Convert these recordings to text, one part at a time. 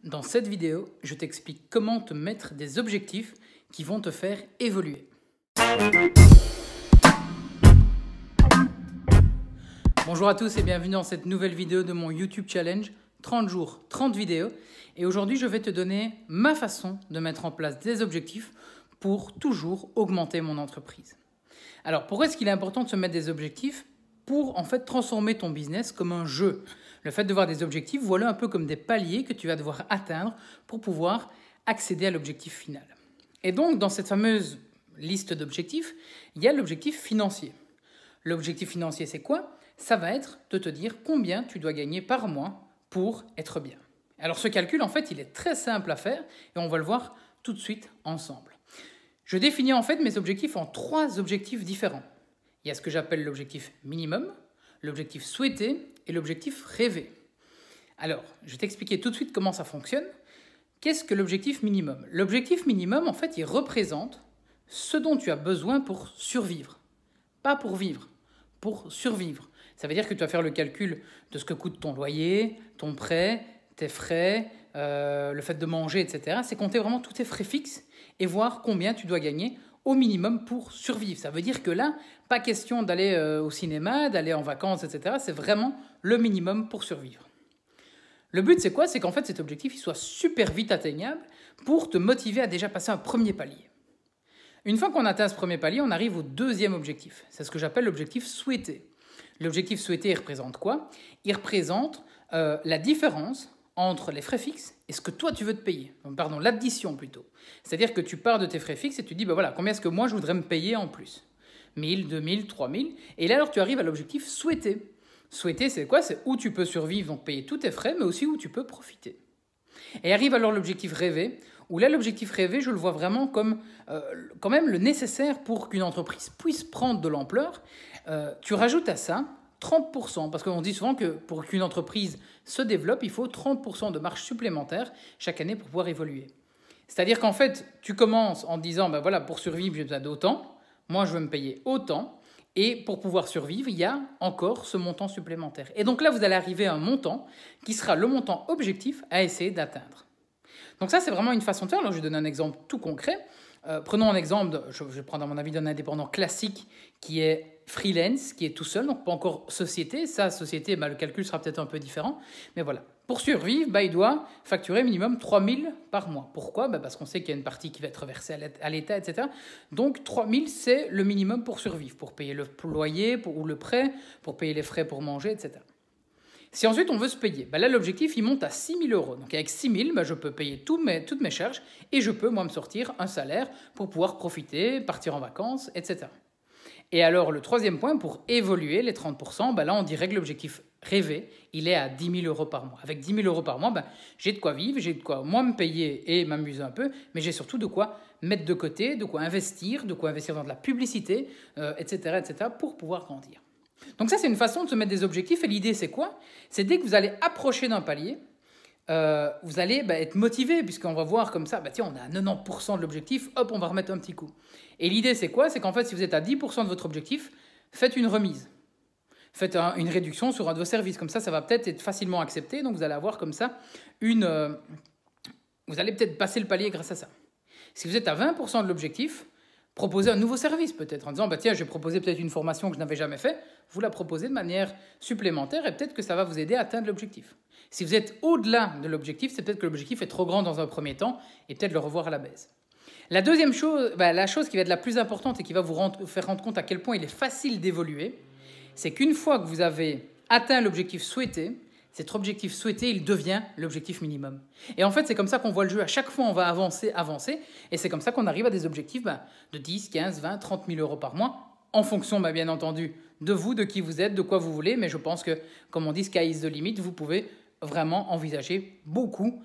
Dans cette vidéo, je t'explique comment te mettre des objectifs qui vont te faire évoluer. Bonjour à tous et bienvenue dans cette nouvelle vidéo de mon YouTube Challenge 30 jours, 30 vidéos. Et aujourd'hui, je vais te donner ma façon de mettre en place des objectifs pour toujours augmenter mon entreprise. Alors, pourquoi est-ce qu'il est important de se mettre des objectifs? Pour en fait transformer ton business comme un jeu. Le fait de voir des objectifs, voilà un peu comme des paliers que tu vas devoir atteindre pour pouvoir accéder à l'objectif final. Et donc, dans cette fameuse liste d'objectifs, il y a l'objectif financier. L'objectif financier, c'est quoi? Ça va être de te dire combien tu dois gagner par mois pour être bien. Alors, ce calcul, en fait, il est très simple à faire et on va le voir tout de suite ensemble. Je définis en fait mes objectifs en 3 objectifs différents. Il y a ce que j'appelle l'objectif minimum, l'objectif souhaité et l'objectif rêvé. Alors, je vais t'expliquer tout de suite comment ça fonctionne. Qu'est-ce que l'objectif minimum? L'objectif minimum, en fait, il représente ce dont tu as besoin pour survivre. Pas pour vivre, pour survivre. Ça veut dire que tu vas faire le calcul de ce que coûte ton loyer, ton prêt, tes frais, le fait de manger, etc. C'est compter vraiment tous tes frais fixes et voir combien tu dois gagner au minimum pour survivre. Ça veut dire que là, pas question d'aller au cinéma, d'aller en vacances, etc. C'est vraiment le minimum pour survivre. Le but, c'est quoi? C'est qu'en fait, cet objectif il soit super vite atteignable pour te motiver à déjà passer un premier palier. Une fois qu'on atteint ce premier palier, on arrive au deuxième objectif. C'est ce que j'appelle l'objectif souhaité. L'objectif souhaité, il représente quoi? Il représente la différence entre les frais fixes et ce que toi tu veux te payer. Pardon, l'addition plutôt. C'est-à-dire que tu pars de tes frais fixes et tu dis, ben voilà, combien est-ce que moi je voudrais me payer en plus? 1000, 2000, 3000. Et là alors tu arrives à l'objectif souhaité. Souhaité, c'est quoi? C'est où tu peux survivre, donc payer tous tes frais, mais aussi où tu peux profiter. Et arrive alors l'objectif rêvé, où là l'objectif rêvé, je le vois vraiment comme quand même le nécessaire pour qu'une entreprise puisse prendre de l'ampleur. Tu rajoutes à ça 30%, parce qu'on dit souvent que pour qu'une entreprise se développe, il faut 30% de marge supplémentaire chaque année pour pouvoir évoluer. C'est-à-dire qu'en fait, tu commences en disant, ben voilà, pour survivre, j'ai besoin d'autant, moi je veux me payer autant, et pour pouvoir survivre, il y a encore ce montant supplémentaire. Et donc là, vous allez arriver à un montant qui sera le montant objectif à essayer d'atteindre. Donc ça, c'est vraiment une façon de faire. Alors je vais donner un exemple tout concret. Prenons un exemple, je vais prendre à mon avis d'un indépendant classique qui est freelance, qui est tout seul, donc pas encore société. Sa société, le calcul sera peut-être un peu différent. Mais voilà, pour survivre, il doit facturer minimum 3000 par mois. Pourquoi? Parce qu'on sait qu'il y a une partie qui va être versée à l'État, etc. Donc 3000, c'est le minimum pour survivre, pour payer le loyer ou le prêt, pour payer les frais pour manger, etc. Si ensuite on veut se payer, là l'objectif il monte à 6 000 €. Donc avec 6 000, je peux payer toutes mes charges et je peux moi me sortir un salaire pour pouvoir profiter, partir en vacances, etc. Et alors le troisième point, pour évoluer les 30%, là on dirait que l'objectif rêvé, il est à 10 000 € par mois. Avec 10 000 € par mois, j'ai de quoi vivre, j'ai de quoi moi me payer et m'amuser un peu, mais j'ai surtout de quoi mettre de côté, de quoi investir dans de la publicité, etc., etc., pour pouvoir grandir. Donc ça, c'est une façon de se mettre des objectifs. Et l'idée, c'est quoi? C'est dès que vous allez approcher d'un palier, vous allez être motivé, puisqu'on va voir comme ça, tiens, on est à 90% de l'objectif, hop, on va remettre un petit coup. Et l'idée, c'est quoi? C'est qu'en fait, si vous êtes à 10% de votre objectif, faites une remise. Faites une réduction sur un de vos services. Comme ça va peut-être être facilement accepté. Donc vous allez avoir comme ça vous allez peut-être passer le palier grâce à ça. Si vous êtes à 20% de l'objectif, proposez un nouveau service peut-être, en disant, tiens, je vais proposer peut-être une formation que je n'avais jamais faite, vous la proposez de manière supplémentaire et peut-être que ça va vous aider à atteindre l'objectif. Si vous êtes au-delà de l'objectif, c'est peut-être que l'objectif est trop grand dans un premier temps et peut-être le revoir à la baisse. La deuxième chose, la chose qui va être la plus importante et qui va vous faire rendre compte à quel point il est facile d'évoluer, c'est qu'une fois que vous avez atteint l'objectif souhaité, cet objectif souhaité, il devient l'objectif minimum. Et en fait, c'est comme ça qu'on voit le jeu. À chaque fois, on va avancer, et c'est comme ça qu'on arrive à des objectifs de 10, 15, 20, 30 000 € par mois, en fonction, bien entendu, de vous, de qui vous êtes, de quoi vous voulez. Mais je pense que, comme on dit, sky is the limit, vous pouvez vraiment envisager beaucoup,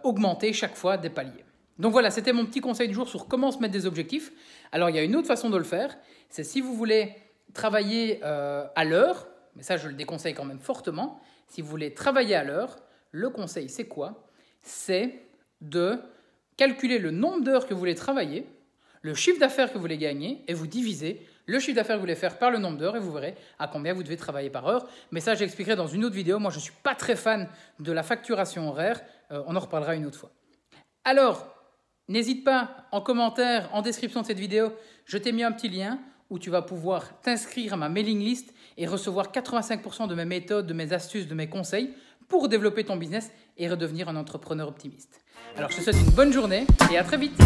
augmenter chaque fois des paliers. Donc voilà, c'était mon petit conseil du jour sur comment se mettre des objectifs. Alors, il y a une autre façon de le faire, c'est si vous voulez travailler à l'heure, mais ça, je le déconseille quand même fortement. Si vous voulez travailler à l'heure, le conseil, c'est quoi? C'est de calculer le nombre d'heures que vous voulez travailler, le chiffre d'affaires que vous voulez gagner, et vous divisez le chiffre d'affaires que vous voulez faire par le nombre d'heures, et vous verrez à combien vous devez travailler par heure. Mais ça, j'expliquerai dans une autre vidéo. Moi, je ne suis pas très fan de la facturation horaire. on en reparlera une autre fois. Alors, n'hésite pas, en commentaire, en description de cette vidéo, je t'ai mis un petit lien où tu vas pouvoir t'inscrire à ma mailing list et recevoir 85% de mes méthodes, de mes astuces, de mes conseils pour développer ton business et redevenir un entrepreneur optimiste. Alors, je te souhaite une bonne journée et à très vite.